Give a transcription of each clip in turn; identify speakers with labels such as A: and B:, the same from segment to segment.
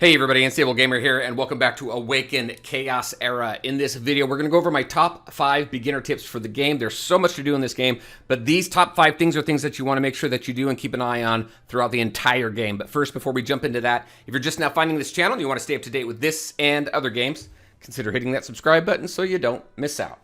A: Hey everybody, Unstable Gamer here, and welcome back to Awaken Chaos Era. In this video, we're going to go over my top 5 beginner tips for the game. There's so much to do in this game, but these top 5 things are things that you want to make sure that you do and keep an eye on throughout the entire game. But first, before we jump into that, if you're just now finding this channel and you want to stay up to date with this and other games, consider hitting that subscribe button so you don't miss out.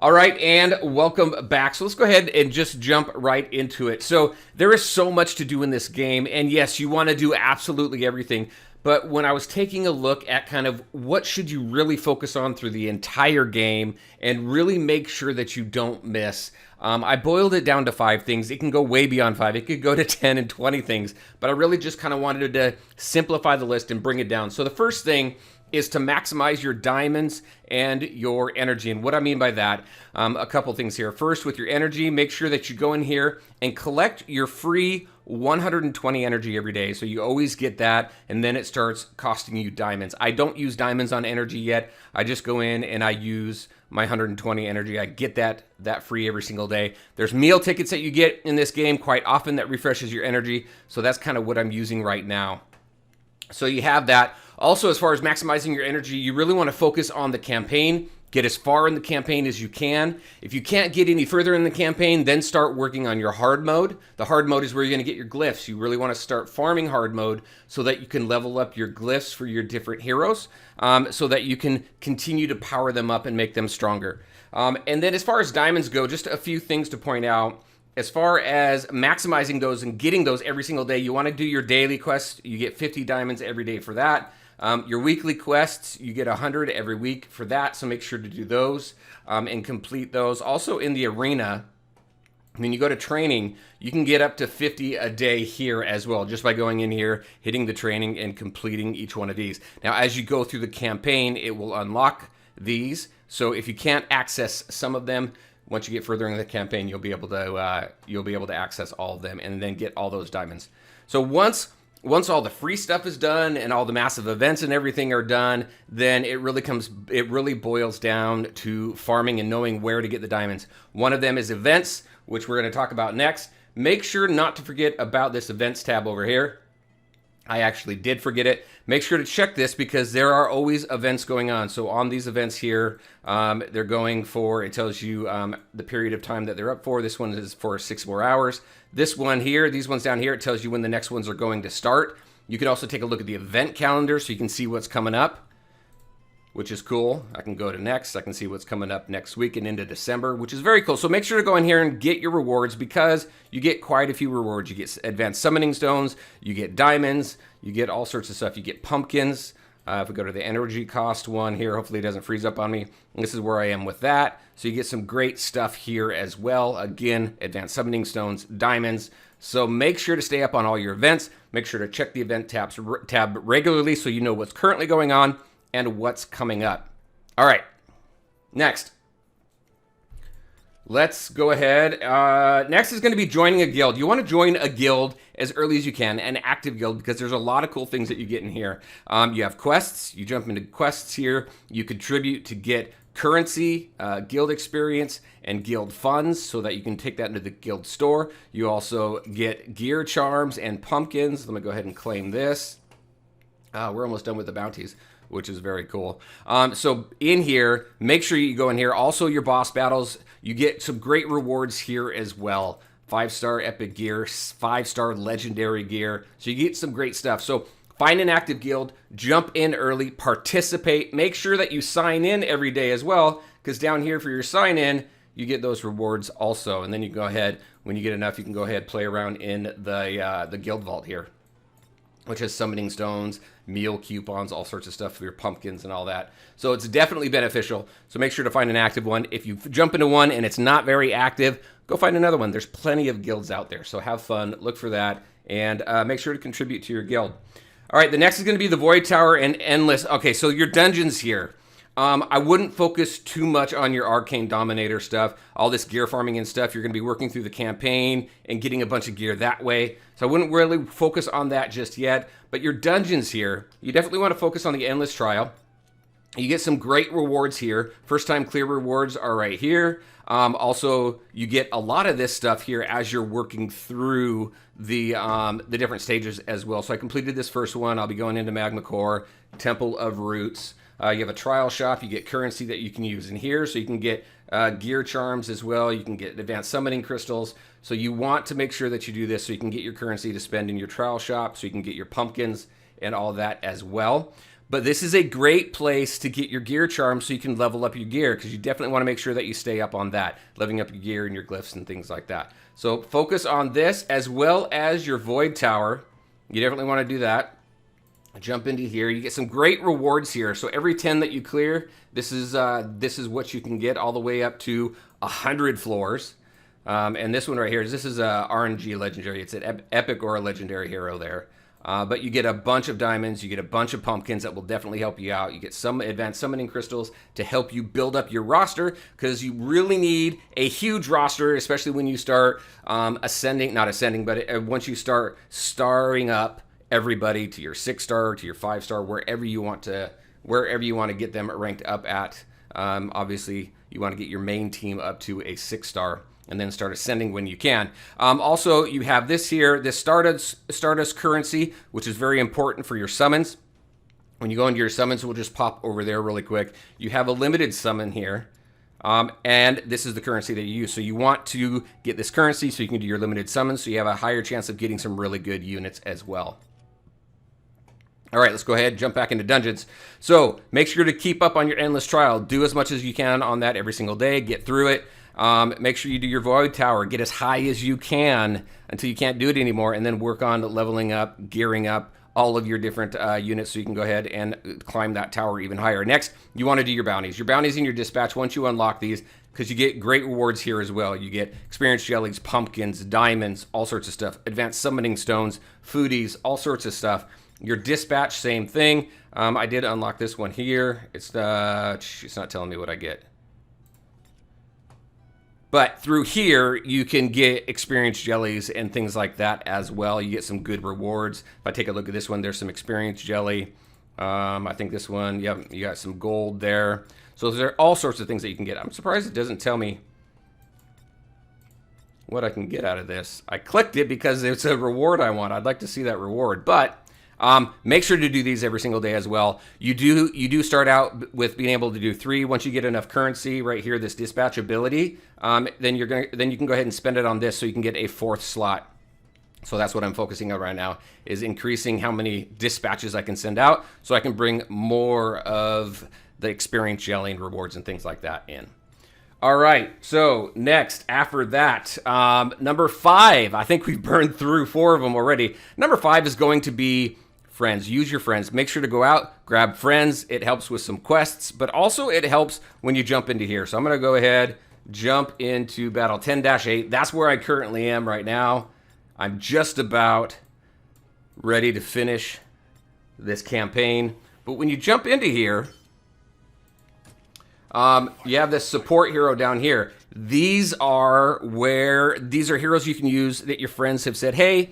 A: All right, and welcome back. So let's go ahead and just jump right into it. So there is so much to do in this game, and yes, you want to do absolutely everything. But when I was taking a look at kind of what should you really focus on through the entire game and really make sure that you don't miss, I boiled it down to 5 things. It can go way beyond 5. It could go to 10 and 20 things, but I really just kind of wanted to simplify the list and bring it down. So the first thing is to maximize your diamonds and your energy. And what I mean by that, a couple things here. First, with your energy, make sure that you go in here and collect your free 120 energy every day. So you always get that, and then it starts costing you diamonds. I don't use diamonds on energy yet. I just go in and I use my 120 energy. I get that free every single day. There's meal tickets that you get in this game quite often that refreshes your energy. So that's kind of what I'm using right now. So you have that. Also, as far as maximizing your energy, you really want to focus on the campaign. Get as far in the campaign as you can. If you can't get any further in the campaign, then start working on your hard mode. The hard mode is where you're going to get your glyphs. You really want to start farming hard mode so that you can level up your glyphs for your different heroes, so that you can continue to power them up and make them stronger. And then as far as diamonds go, just a few things to point out. As far as maximizing those and getting those every single day, you want to do your daily quests. You get 50 diamonds every day for that. Your weekly quests, you get 100 every week for that, so make sure to do those and complete those. Also in the arena, when you go to training, you can get up to 50 a day here as well, just by going in here, hitting the training, and completing each one of these. Now, as you go through the campaign, it will unlock these, so if you can't access some of them, once you get further into the campaign, you'll be able to access all of them and then get all those diamonds. So once all the free stuff is done and all the massive events and everything are done, then it really boils down to farming and knowing where to get the diamonds. One of them is events, which we're going to talk about next. Make sure not to forget about this events tab over here. I actually did forget it. Make sure to check this because there are always events going on. So on these events here, they're going for, it tells you the period of time that they're up for. This one is for 6 more hours. This one here, these ones down here, it tells you when the next ones are going to start. You can also take a look at the event calendar so you can see what's coming up, which is cool. I can go to next. I can see what's coming up next week and into December, which is very cool. So make sure to go in here and get your rewards because you get quite a few rewards. You get advanced summoning stones, you get diamonds, you get all sorts of stuff. You get pumpkins. If we go to the energy cost one here, hopefully it doesn't freeze up on me. And this is where I am with that. So you get some great stuff here as well. Again, advanced summoning stones, diamonds. So make sure to stay up on all your events. Make sure to check the event tab regularly so you know what's currently going on and what's coming up. All right, next. Let's go ahead. Next is going to be joining a guild. You want to join a guild as early as you can, an active guild, because there's a lot of cool things that you get in here. You have quests. You jump into quests here. You contribute to get currency, guild experience, and guild funds so that you can take that into the guild store. You also get gear charms and pumpkins. Let me go ahead and claim this. We're almost done with the bounties, which is very cool. So in here, make sure you go in here. Also, your boss battles, you get some great rewards here as well. 5-star epic gear, 5-star legendary gear. So you get some great stuff. So find an active guild, jump in early, participate. Make sure that you sign in every day as well, because down here for your sign in, you get those rewards also. And then you go ahead, when you get enough, you can go ahead, play around in the guild vault here, which has summoning stones, meal coupons, all sorts of stuff for your pumpkins and all that. So it's definitely beneficial. So make sure to find an active one. If you jump into one and it's not very active, go find another one. There's plenty of guilds out there. So have fun, look for that, and make sure to contribute to your guild. All right, the next is going to be the Void Tower and Endless. Okay, so your dungeons here. I wouldn't focus too much on your Arcane Dominator stuff, all this gear farming and stuff. You're going to be working through the campaign and getting a bunch of gear that way. So I wouldn't really focus on that just yet. But your dungeons here, you definitely want to focus on the Endless Trial. You get some great rewards here. First time clear rewards are right here. Also, you get a lot of this stuff here as you're working through the different stages as well. So I completed this first one. I'll be going into Magma Core, Temple of Roots. You have a trial shop. You get currency that you can use in here. So you can get gear charms as well. You can get advanced summoning crystals. So you want to make sure that you do this so you can get your currency to spend in your trial shop, so you can get your pumpkins and all that as well. But this is a great place to get your gear charms so you can level up your gear, because you definitely want to make sure that you stay up on that, leveling up your gear and your glyphs and things like that. So focus on this as well as your Void Tower. You definitely want to do that. Jump into here. You get some great rewards here. So every 10 that you clear, this is what you can get all the way up to 100 floors. And this one right here, this is a RNG legendary. It's an epic or a legendary hero there. But you get a bunch of diamonds, you get a bunch of pumpkins that will definitely help you out. You get some advanced summoning crystals to help you build up your roster, because you really need a huge roster, especially when you start once you start starring up everybody to your 6-star, to your 5-star, wherever you want to get them ranked up at. Obviously, you want to get your main team up to a 6-star. And then start ascending when you can. Also, you have this here, this Stardust currency, which is very important for your summons. When you go into your summons, we'll just pop over there really quick. You have a limited summon here, and this is the currency that you use. So you want to get this currency so you can do your limited summons, so you have a higher chance of getting some really good units as well. All right, let's go ahead and jump back into dungeons. So make sure to keep up on your endless trial. Do as much as you can on that every single day. Get through it. Make sure you do your Void Tower. Get as high as you can until you can't do it anymore, and then work on leveling up, gearing up all of your different units so you can go ahead and climb that tower even higher. Next, you want to do your bounties. Your bounties in your dispatch, once you unlock these, because you get great rewards here as well. You get experience jellies, pumpkins, diamonds, all sorts of stuff. Advanced summoning stones, foodies, all sorts of stuff. Your dispatch, same thing. I did unlock this one here. It's not telling me what I get. But through here, you can get experience jellies and things like that as well. You get some good rewards. If I take a look at this one, there's some experience jelly. I think this one, yep, you got some gold there. So there are all sorts of things that you can get. I'm surprised it doesn't tell me what I can get out of this. I clicked it because it's a reward I want. I'd like to see that reward. But make sure to do these every single day as well. You do start out with being able to do 3. Once you get enough currency right here, this dispatch ability, then you can go ahead and spend it on this so you can get a 4th slot. So that's what I'm focusing on right now, is increasing how many dispatches I can send out so I can bring more of the experience jelly and rewards and things like that in. All right, so next, after that, number 5. I think we've burned through 4 of them already. Number 5 is going to be friends. Use your friends. Make sure to go out, grab friends. It helps with some quests, but also it helps when you jump into here. So I'm going to go ahead, jump into Battle 10-8. That's where I currently am right now. I'm just about ready to finish this campaign. But when you jump into here, you have this support hero down here. These are heroes you can use that your friends have said, hey,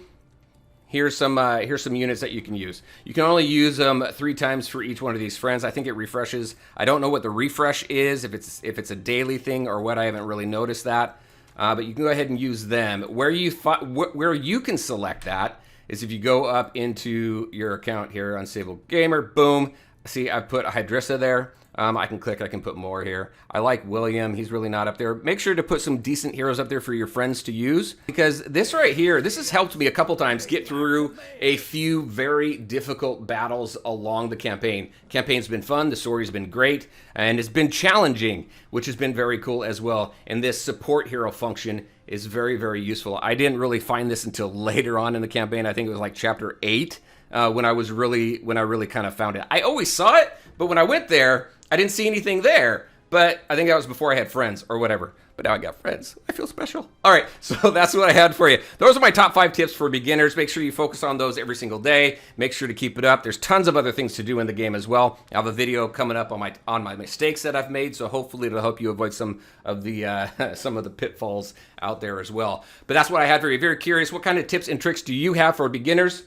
A: here's some units that you can use. You can only use them 3 times for each one of these friends. I think it refreshes. I don't know what the refresh is, if it's a daily thing or what. I haven't really noticed that. But you can go ahead and use them. Where you can select that is if you go up into your account here, Unstable Gamer, boom. See, I put Hydrissa there. I can click, I can put more here. I like William, he's really not up there. Make sure to put some decent heroes up there for your friends to use, because this right here, this has helped me a couple times get through a few very difficult battles along the campaign. Campaign's been fun, the story's been great, and it's been challenging, which has been very cool as well. And this support hero function is very, very useful. I didn't really find this until later on in the campaign. I think it was like chapter 8 when I really kind of found it. I always saw it, but when I went there, I didn't see anything there, but I think that was before I had friends or whatever. But now I got friends. I feel special. All right, so that's what I had for you. Those are my top 5 tips for beginners. Make sure you focus on those every single day. Make sure to keep it up. There's tons of other things to do in the game as well. I have a video coming up on my mistakes that I've made, so hopefully it'll help you avoid some of the pitfalls out there as well. But that's what I had for you. Very curious, what kind of tips and tricks do you have for beginners?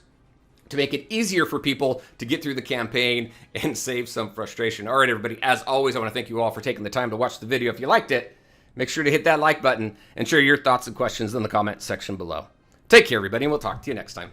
A: to make it easier for people to get through the campaign and save some frustration. All right, everybody, as always, I want to thank you all for taking the time to watch the video. If you liked it, make sure to hit that like button and share your thoughts and questions in the comment section below. Take care, everybody, and we'll talk to you next time.